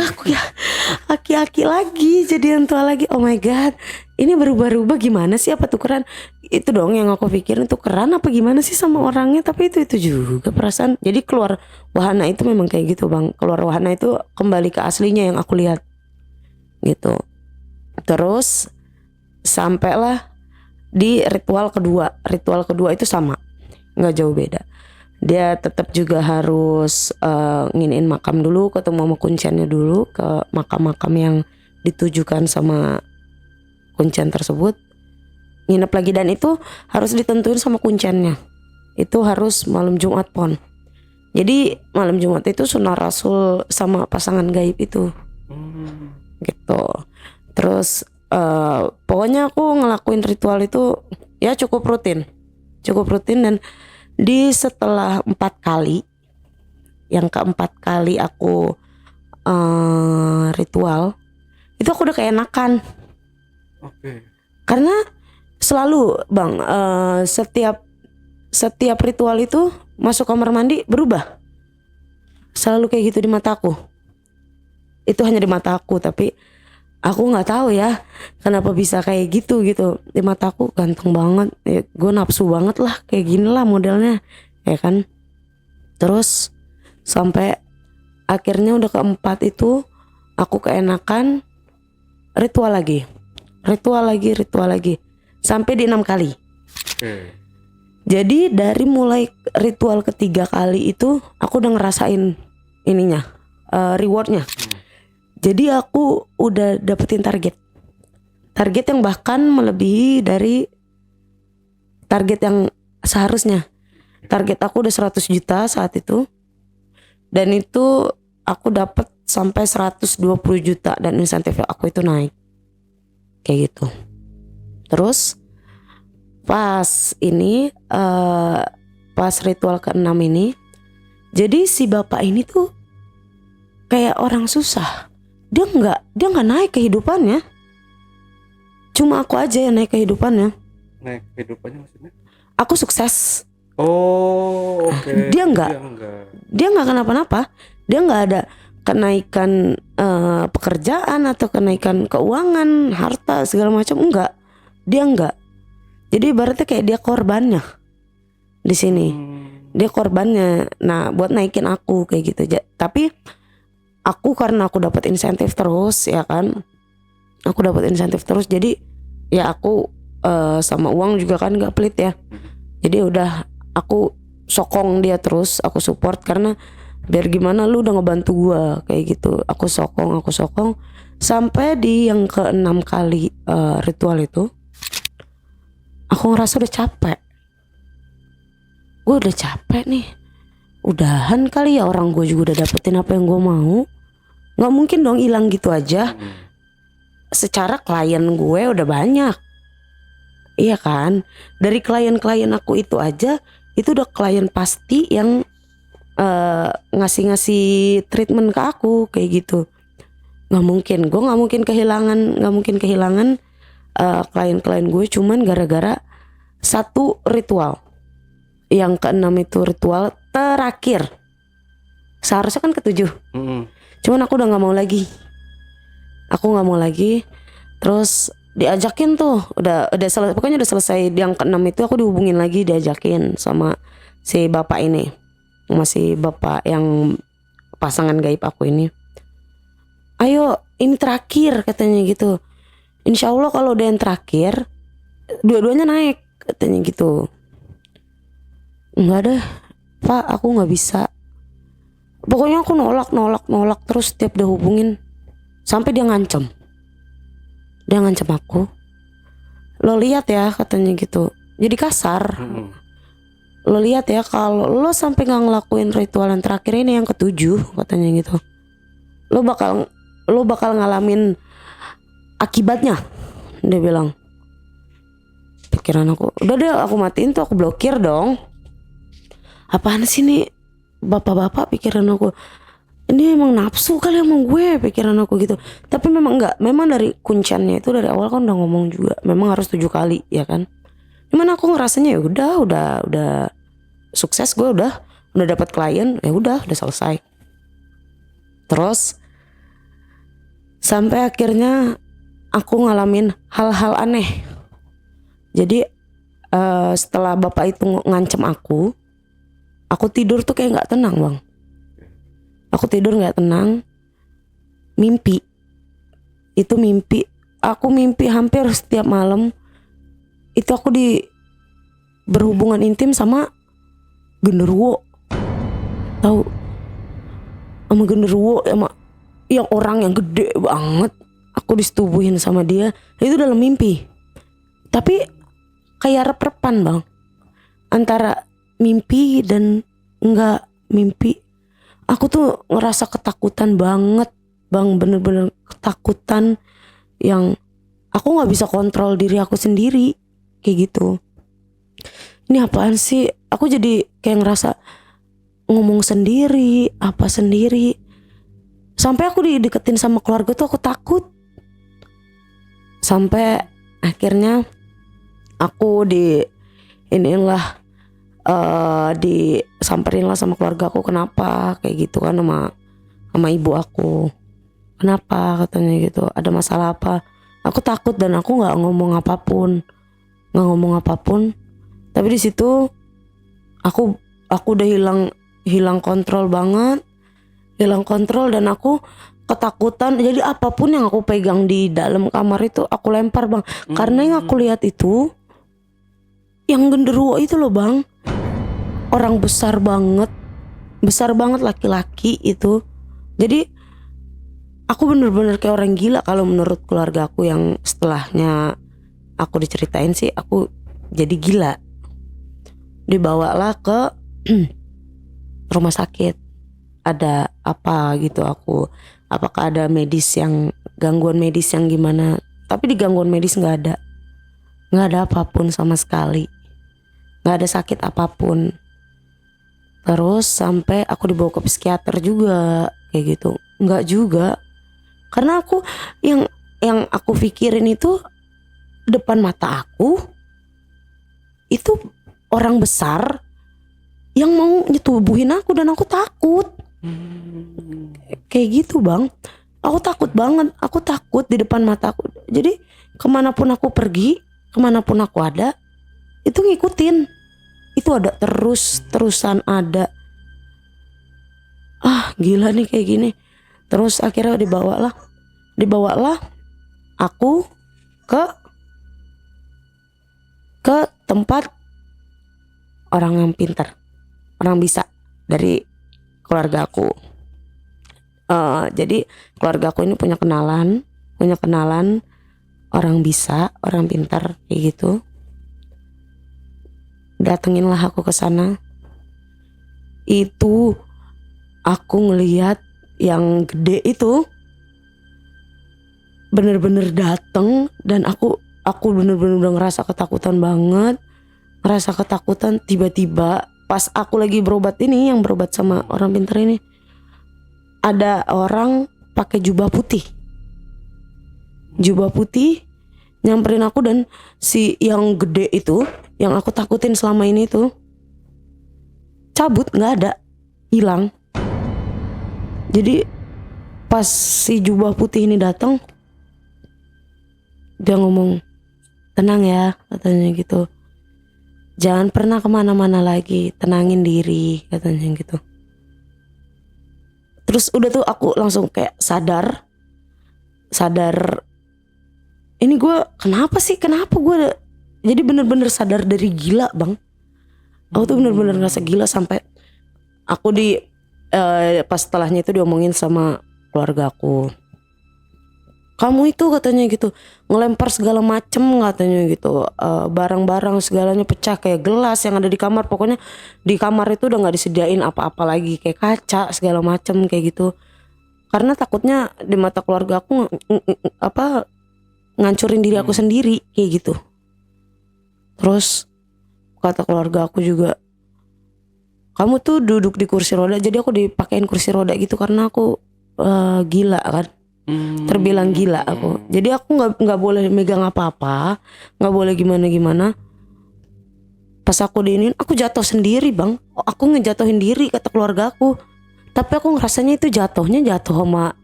Aki-aki lagi, jadi yang tua lagi. Oh my god, ini berubah-ubah gimana sih? Apa tukeran? Itu dong yang aku pikirin, tukeran apa gimana sih sama orangnya? Tapi itu juga perasaan. Jadi keluar wahana itu memang kayak gitu bang. Keluar wahana itu kembali ke aslinya yang aku lihat gitu. Terus sampailah di ritual kedua. Ritual kedua itu sama, nggak jauh beda. Dia tetap juga harus nginiin makam dulu, ketemu sama kunciannya dulu ke makam-makam yang ditujukan sama kuncian tersebut. Nginep lagi, dan itu harus ditentuin sama kunciannya. Itu harus malam Jumat pon. Jadi malam Jumat itu sunah Rasul sama pasangan gaib itu. Gitu. Terus pokoknya aku ngelakuin ritual itu ya cukup rutin dan di setelah 4 kali, yang keempat kali aku ritual itu aku udah keenakan. Karena selalu bang setiap ritual itu masuk kamar mandi berubah, selalu kayak gitu di mataku. Itu hanya di mata aku, tapi aku nggak tahu ya kenapa bisa kayak gitu di mataku. Ganteng banget ya, gue nafsu banget lah, kayak gini lah modelnya ya kan. Terus sampai akhirnya udah keempat itu aku keenakan, ritual lagi sampai di 6 kali. Jadi dari mulai ritual ketiga kali itu aku udah ngerasain ininya, rewardnya. Jadi aku udah dapetin target yang bahkan melebihi dari target yang seharusnya. Target aku udah 100 juta saat itu, dan itu aku dapet sampai 120 juta dan insentif aku itu naik kayak gitu. Terus pas ini pas ritual ke-6 ini, jadi si bapak ini tuh kayak orang susah. Dia nggak naik kehidupannya. Cuma aku aja yang naik kehidupannya. Naik kehidupannya maksudnya? Aku sukses. Oh, oke. Dia nggak kenapa-napa. Dia nggak ada kenaikan pekerjaan atau kenaikan keuangan, harta segala macam, enggak. Dia enggak. Jadi ibaratnya kayak dia korbannya di sini. Dia korbannya. Nah, buat naikin aku kayak gitu. Tapi aku karena aku dapat insentif terus ya kan, aku dapat insentif terus. Jadi ya aku sama uang juga kan gak pelit ya. Jadi udah aku sokong dia terus, aku support karena biar gimana lu udah ngebantu gua kayak gitu. Aku sokong sampai di yang ke-6 kali ritual itu aku ngerasa udah capek. Gue udah capek nih. Udahan kali ya, orang gue juga udah dapetin apa yang gue mau. Nggak mungkin dong hilang gitu aja. Secara klien gue udah banyak. Iya kan? Dari klien-klien aku itu aja, itu udah klien pasti yang ngasih treatment ke aku kayak gitu. Nggak mungkin, gue nggak mungkin kehilangan klien-klien gue cuman gara-gara satu ritual. Yang ke-6 itu ritual terakhir. Seharusnya kan ke-7. Cuman aku udah nggak mau lagi. Aku nggak mau lagi. Terus diajakin tuh, udah selesai. Pokoknya udah selesai yang ke-6 itu aku dihubungin lagi, diajakin sama si bapak ini, masih bapak yang pasangan gaib aku ini. Ayo, ini terakhir katanya gitu. Insya Allah kalau udah yang terakhir, dua-duanya naik katanya gitu. Enggak deh Pak, aku gak bisa. Pokoknya aku nolak terus setiap dia hubungin. Sampai dia ngancem aku. Lo lihat ya katanya gitu. Jadi kasar. Lo lihat ya kalau lo sampai gak ngelakuin ritual yang terakhir ini, yang ke-7 katanya gitu, Lo bakal ngalamin akibatnya. Dia bilang. Pikiran aku, udah deh aku matiin tuh, aku blokir dong. Apaan sih nih bapak-bapak, pikiran aku. Ini emang nafsu kali emang gue, pikiran aku gitu. Tapi memang enggak, memang dari kunciannya itu dari awal kan udah ngomong juga, memang harus 7 kali ya kan. Cuman aku ngerasanya ya udah sukses, gue udah dapat klien, ya udah selesai. Terus sampai akhirnya aku ngalamin hal-hal aneh. Jadi setelah bapak itu ngancem aku tidur tuh kayak nggak tenang bang. Aku tidur nggak tenang, mimpi. Aku mimpi hampir setiap malam. Itu aku berhubungan intim sama genderuwo. Tahu? Sama genderuwo, sama yang orang yang gede banget. Aku disetubuhin sama dia. Itu dalam mimpi. Tapi kayak rep-repan bang. Antara mimpi dan enggak mimpi. Aku tuh ngerasa ketakutan banget bang, bener-bener ketakutan yang aku gak bisa kontrol diri aku sendiri kayak gitu. Ini apaan sih? Aku jadi kayak ngerasa ngomong sendiri, apa sendiri. Sampai aku dideketin sama keluarga tuh aku takut. Sampai akhirnya aku disamperin lah sama keluarga aku, kenapa kayak gitu kan, sama ibu aku, kenapa katanya gitu, ada masalah apa. Aku takut dan aku nggak ngomong apapun. Tapi di situ aku udah hilang kontrol banget, dan aku ketakutan. Jadi apapun yang aku pegang di dalam kamar itu aku lempar bang. Karena yang aku lihat itu yang genderuwo itu loh bang, orang besar banget laki-laki itu. Jadi aku bener-bener kayak orang gila kalau menurut keluarga aku, yang setelahnya aku diceritain sih aku jadi gila. Dibawalah ke rumah sakit. Ada apa gitu aku, apakah ada gangguan medis yang gimana. Tapi di gangguan medis gak ada apapun sama sekali, gak ada sakit apapun. Terus sampai aku dibawa ke psikiater juga kayak gitu, enggak juga. Karena aku yang aku pikirin itu depan mata aku itu orang besar yang mau nyetubuhin aku, dan aku takut. Kayak gitu bang, aku takut banget, aku takut di depan mata aku. Jadi kemanapun aku pergi, kemanapun aku ada, itu ngikutin. Itu ada terusan ada. Gila nih kayak gini. Terus akhirnya dibawalah aku ke tempat orang yang pintar, orang bisa dari keluarga aku. Jadi keluarga aku ini punya kenalan orang bisa, orang pintar kayak gitu. Datenginlah aku ke sana. Itu aku ngelihat yang gede itu bener-bener dateng, dan aku bener-bener udah ngerasa ketakutan banget. Tiba-tiba pas aku lagi berobat ini, yang berobat sama orang pintar ini, ada orang pakai jubah putih nyamperin aku, dan si yang gede itu yang aku takutin selama ini tuh cabut, nggak ada, hilang. Jadi pas si jubah putih ini datang, dia ngomong, tenang ya, katanya gitu, jangan pernah kemana-mana lagi, tenangin diri, katanya gitu. Terus udah tuh aku langsung kayak sadar ini gue kenapa gue jadi bener-bener sadar dari gila, Bang. Aku tuh bener-bener ngerasa gila sampai aku pas setelahnya itu diomongin sama keluarga aku. Kamu itu katanya gitu ngelempar segala macem, katanya gitu, barang-barang segalanya pecah, kayak gelas yang ada di kamar. Pokoknya di kamar itu udah nggak disediain apa-apa lagi, kayak kaca segala macem kayak gitu. Karena takutnya di mata keluarga aku ngancurin diri aku sendiri kayak gitu. Terus kata keluarga aku juga, kamu tuh duduk di kursi roda. Jadi aku dipakein kursi roda gitu karena aku gila kan. Terbilang gila aku. Jadi aku nggak boleh megang apa-apa, nggak boleh gimana-gimana. Pas aku diinin, aku jatuh sendiri, Bang. Aku ngejatuhin diri, kata keluarga aku. Tapi aku ngerasanya itu jatuh sama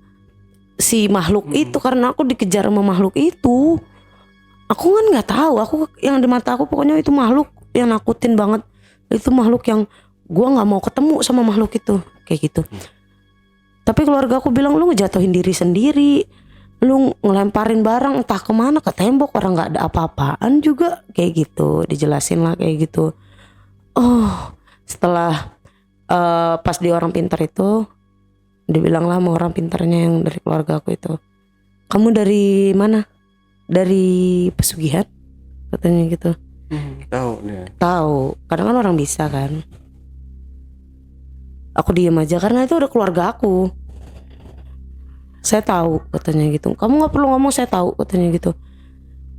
si makhluk itu, karena aku dikejar sama makhluk itu. Aku kan nggak tahu, aku yang di mata aku pokoknya itu makhluk yang nakutin banget. Itu makhluk yang gua nggak mau ketemu sama makhluk itu, kayak gitu. Tapi keluarga aku bilang, lu ngejatuhin diri sendiri, lu ngelemparin barang entah kemana, ke tembok, orang nggak ada apa-apaan juga, kayak gitu. Dijelasin lah kayak gitu. Setelah pas di orang pintar itu, dibilang lah sama orang pintarnya yang dari keluarga aku itu, kamu dari mana? Dari pesugihan, katanya gitu. Tahu, kadang kan orang bisa kan. Aku diem aja karena itu udah keluarga aku. Saya tahu, katanya gitu. Kamu nggak perlu ngomong, saya tahu, katanya gitu.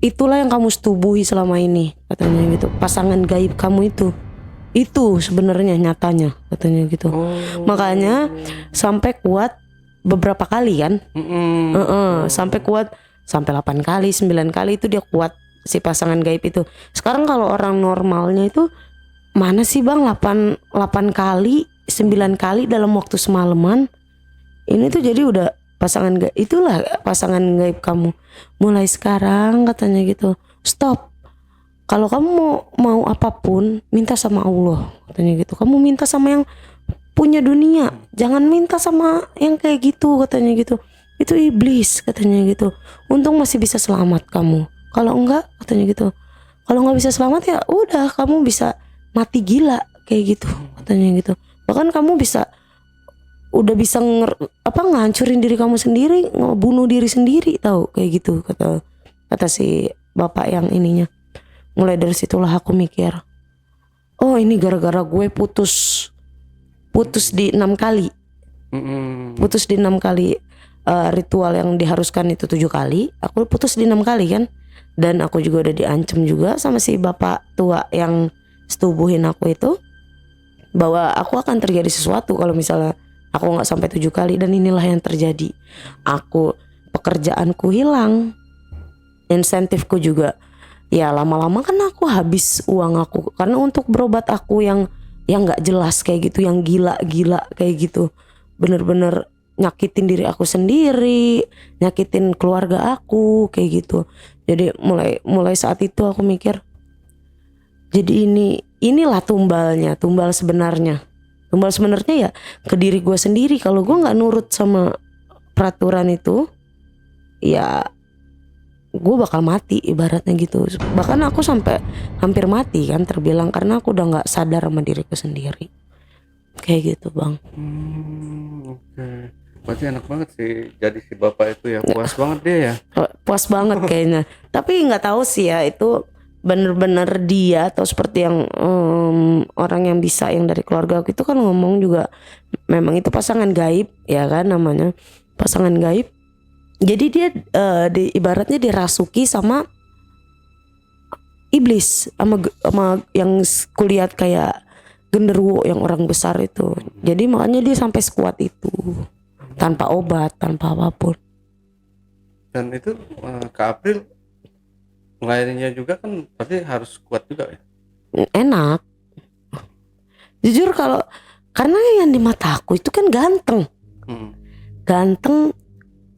Itulah yang kamu setubuhi selama ini, katanya gitu. Pasangan gaib kamu itu sebenarnya nyatanya, katanya gitu. Makanya sampai kuat beberapa kali kan. Sampai kuat sampai 8 kali 9 kali itu dia kuat, si pasangan gaib itu. Sekarang kalau orang normalnya itu mana sih, Bang, 8 kali 9 kali dalam waktu semalaman. Ini tuh jadi udah pasangan gaib. Itulah pasangan gaib kamu. Mulai sekarang, katanya gitu, stop. Kalau kamu mau apapun, minta sama Allah, katanya gitu. Kamu minta sama yang punya dunia, jangan minta sama yang kayak gitu, katanya gitu. Itu iblis, katanya gitu. Untung masih bisa selamat kamu. Kalau enggak, katanya gitu, kalau nggak bisa selamat ya udah, kamu bisa mati gila kayak gitu, katanya gitu. Bahkan kamu udah bisa ngancurin diri kamu sendiri, ngebunuh diri sendiri, tahu, kayak gitu, kata si bapak yang ininya. Mulai dari situlah aku mikir, oh ini gara-gara gue putus di 6 kali. Putus di 6 kali. Ritual yang diharuskan itu 7 kali, aku putus di 6 kali kan. Dan aku juga udah diancam juga sama si bapak tua yang setubuhin aku itu, bahwa aku akan terjadi sesuatu kalau misalnya aku gak sampai 7 kali. Dan inilah yang terjadi. Pekerjaanku hilang, insentifku juga. Ya lama-lama kan aku habis uang aku, karena untuk berobat aku yang gak jelas kayak gitu, yang gila-gila kayak gitu. Bener-bener nyakitin diri aku sendiri, nyakitin keluarga aku kayak gitu. Jadi mulai saat itu aku mikir, jadi inilah tumbal sebenarnya ya ke diri gue sendiri. Kalau gue nggak nurut sama peraturan itu, ya gue bakal mati ibaratnya gitu. Bahkan aku sampai hampir mati kan terbilang, karena aku udah nggak sadar sama diriku sendiri kayak gitu bang. Oke. Berarti enak banget sih jadi si bapak itu ya, puas banget dia ya. Puas banget kayaknya. Tapi nggak tahu sih ya itu bener-bener dia atau seperti yang orang yang bisa yang dari keluarga aku itu kan ngomong juga, memang itu pasangan gaib ya kan namanya, pasangan gaib. Jadi dia ibaratnya dirasuki sama iblis, sama yang kulihat kayak genderuwo yang orang besar itu. Jadi makanya dia sampai sekuat itu tanpa obat, tanpa apapun. Dan itu Kak April melayaninya juga kan berarti harus kuat juga ya. Enak. Jujur karena yang di mata aku itu kan ganteng. Ganteng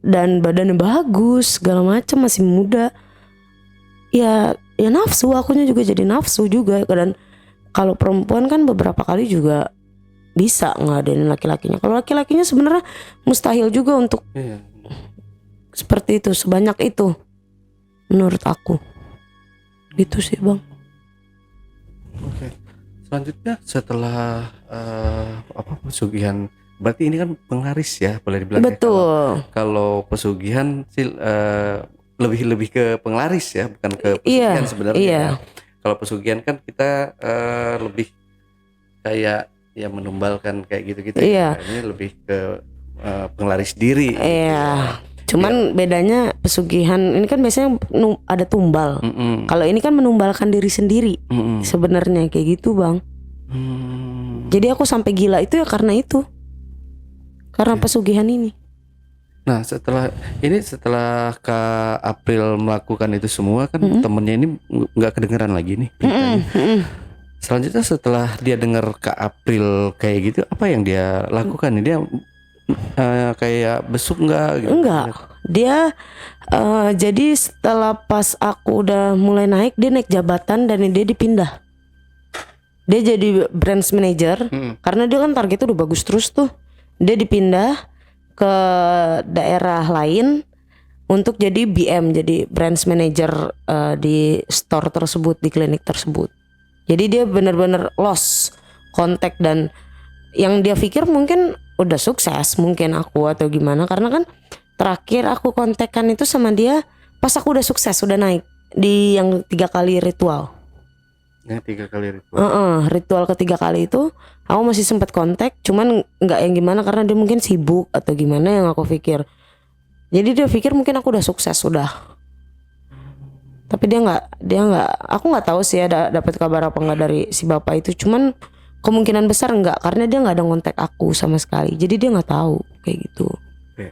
dan badannya bagus, segala macam, masih muda. Ya nafsu, akunya juga jadi nafsu juga. Dan kalau perempuan kan beberapa kali juga bisa ngadain laki-lakinya. Kalau laki-lakinya sebenarnya mustahil juga untuk seperti itu, sebanyak itu menurut aku. Gitu sih bang. Oke. Selanjutnya setelah pesugihan, berarti ini kan penglaris ya boleh dibilang. Betul. Ya, kalau pesugihan sih lebih ke penglaris ya, bukan ke pesugihan sebenarnya. Iya. Ya. Kalau pesugihan kan kita lebih kayak ya menumbalkan kayak gitu-gitu. Iya. Ya. Ini lebih ke penglaris diri. Iya. Gitu ya. Cuman bedanya pesugihan ini kan biasanya ada tumbal. Kalau ini kan menumbalkan diri sendiri. Sebenarnya kayak gitu bang. Jadi aku sampai gila itu ya karena itu. Karena pesugihan ini. Nah setelah Kak April melakukan itu semua kan temennya ini nggak kedengeran lagi nih beritanya. Selanjutnya setelah dia dengar Kak April kayak gitu, apa yang dia lakukan nih? Dia kayak besuk nggak gitu? Enggak. Dia jadi setelah pas aku udah mulai naik, dia naik jabatan dan dia dipindah. Dia jadi branch manager karena dia kan targetnya udah bagus terus tuh. Dia dipindah ke daerah lain untuk jadi BM, jadi branch manager di store tersebut, di klinik tersebut. Jadi dia benar-benar lost kontak, dan yang dia pikir mungkin udah sukses mungkin aku atau gimana, karena kan terakhir aku kontekan itu sama dia pas aku udah sukses, udah naik di yang 3 kali ritual. Yang 3 kali ritual. Ritual ketiga kali itu aku masih sempat kontak, cuman nggak yang gimana karena dia mungkin sibuk atau gimana yang aku pikir. Jadi dia pikir mungkin aku udah sukses sudah. Tapi dia nggak. Aku nggak tahu sih ada dapat kabar apa nggak dari si bapak itu. Cuman kemungkinan besar enggak, karena dia nggak ada ngontek aku sama sekali. Jadi dia nggak tahu kayak gitu. Oke.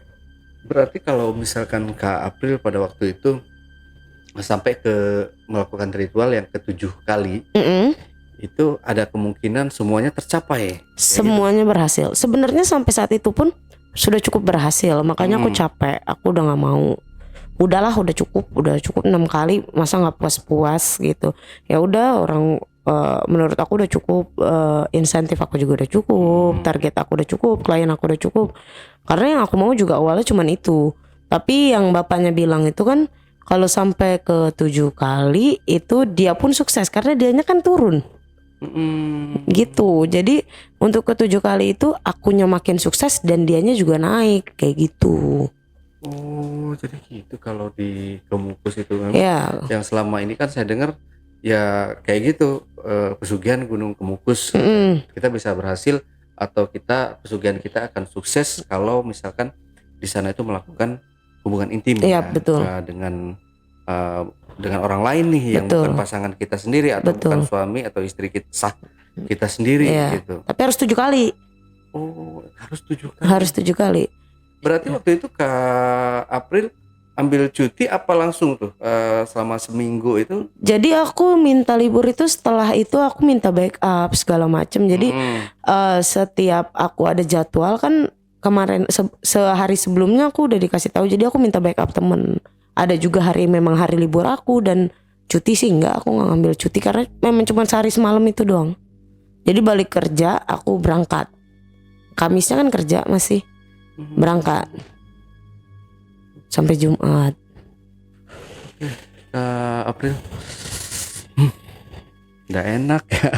Berarti kalau misalkan Kak April pada waktu itu sampai ke melakukan ritual yang ke-7 kali, itu ada kemungkinan semuanya tercapai. Semuanya berhasil. Sebenarnya sampai saat itu pun sudah cukup berhasil. Makanya aku capek. Aku udah nggak mau. Udahlah, udah cukup 6 kali. Masa nggak puas-puas gitu. Ya udah, orang menurut aku udah cukup, insentif aku juga udah cukup, target aku udah cukup, klien aku udah cukup. Karena yang aku mau juga awalnya cuman itu. Tapi yang bapaknya bilang itu kan kalau sampai ke 7 kali itu dia pun sukses karena dianya kan turun. Gitu. Jadi untuk ke 7 kali itu akunya makin sukses dan dianya juga naik kayak gitu. Oh, jadi gitu kalau di Kemukus itu memang. Ya. Yang selama ini kan saya dengar ya kayak gitu, pesugihan Gunung Kemukus kita bisa berhasil, atau pesugihan kita akan sukses kalau misalkan di sana itu melakukan hubungan intim betul. Dengan orang lain nih yang bukan pasangan kita sendiri, atau bukan suami atau istri kita sendiri gitu. Tapi harus 7 kali. Oh, harus 7 kali. Harus 7 kali. Berarti waktu itu Kak April ambil cuti apa langsung tuh selama seminggu itu? Jadi aku minta libur itu, setelah itu aku minta backup segala macem. Jadi setiap aku ada jadwal kan, kemarin sehari sebelumnya aku udah dikasih tahu. Jadi aku minta backup temen. Ada juga memang hari libur aku, dan cuti sih enggak, aku nggak ngambil cuti karena memang cuma sehari semalam itu doang. Jadi balik kerja aku berangkat. Kamisnya kan kerja masih berangkat sampai Jumat. April. Udah enak ya.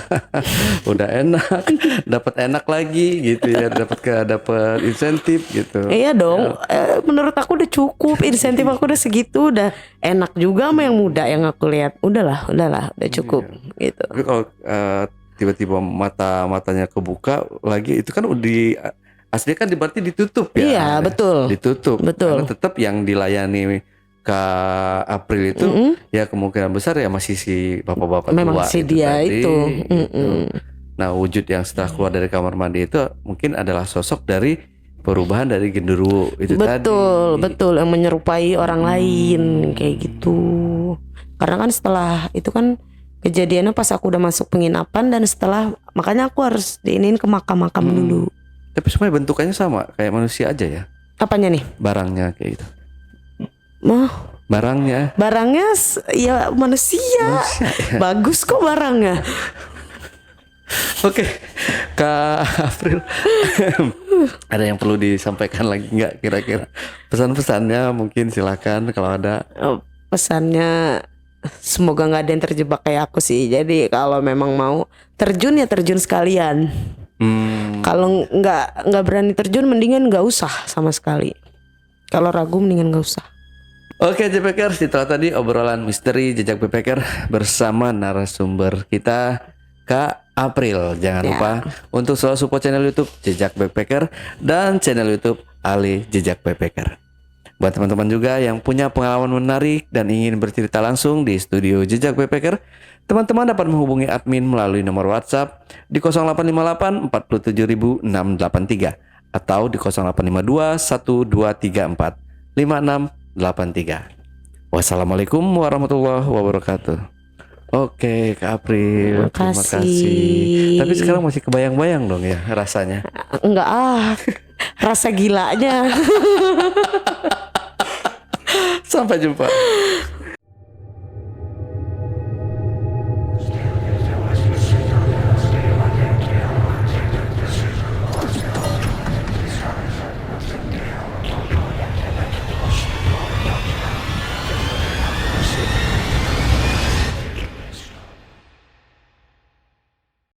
Udah enak. Dapat enak lagi gitu ya, dapat insentif gitu. Iya dong, menurut aku udah cukup, insentif aku udah segitu, udah enak juga sama yang muda yang aku lihat. Udahlah, udah cukup gitu. Tapi kalau tiba-tiba matanya kebuka lagi, itu kan udah aslinya kan berarti ditutup ya. Iya, betul. Ditutup. Betul. Karena tetap yang dilayani ke April itu ya kemungkinan besar ya masih si bapak-bapak Memang tua si itu dia tadi, itu. gitu. Nah, wujud yang setelah keluar dari kamar mandi itu mungkin adalah sosok dari perubahan dari genderuwo itu tadi. Betul, yang menyerupai orang lain kayak gitu. Karena kan setelah itu kan kejadiannya pas aku udah masuk penginapan, dan setelah makanya aku harus diinin ke makam-makam dulu. Tapi semuanya bentukannya sama kayak manusia aja ya. Apanya nih? Barangnya kayak gitu. Barangnya ya manusia ya. Bagus kok barangnya. Oke, Kak April, ada yang perlu disampaikan lagi nggak kira-kira? Pesan-pesannya mungkin silakan kalau ada. Pesannya semoga nggak ada yang terjebak kayak aku sih. Jadi kalau memang mau terjun ya terjun sekalian. Kalau nggak berani terjun, mendingan nggak usah sama sekali. Kalau ragu mendingan nggak usah. Oke JPKers, itulah tadi obrolan misteri jejak backpacker bersama narasumber kita Kak April. Jangan lupa untuk selalu support channel YouTube Jejak Backpacker dan channel YouTube Ali Jejak Backpacker. Buat teman-teman juga yang punya pengalaman menarik dan ingin bercerita langsung di studio Jejak Backpacker, teman-teman dapat menghubungi admin melalui nomor WhatsApp di 0858 47683 atau di 0852 1234 5683. Wassalamualaikum warahmatullahi wabarakatuh. Oke, Kak April, terima kasih. Tapi sekarang masih kebayang-bayang dong ya rasanya? Enggak rasa gilanya. Sampai jumpa.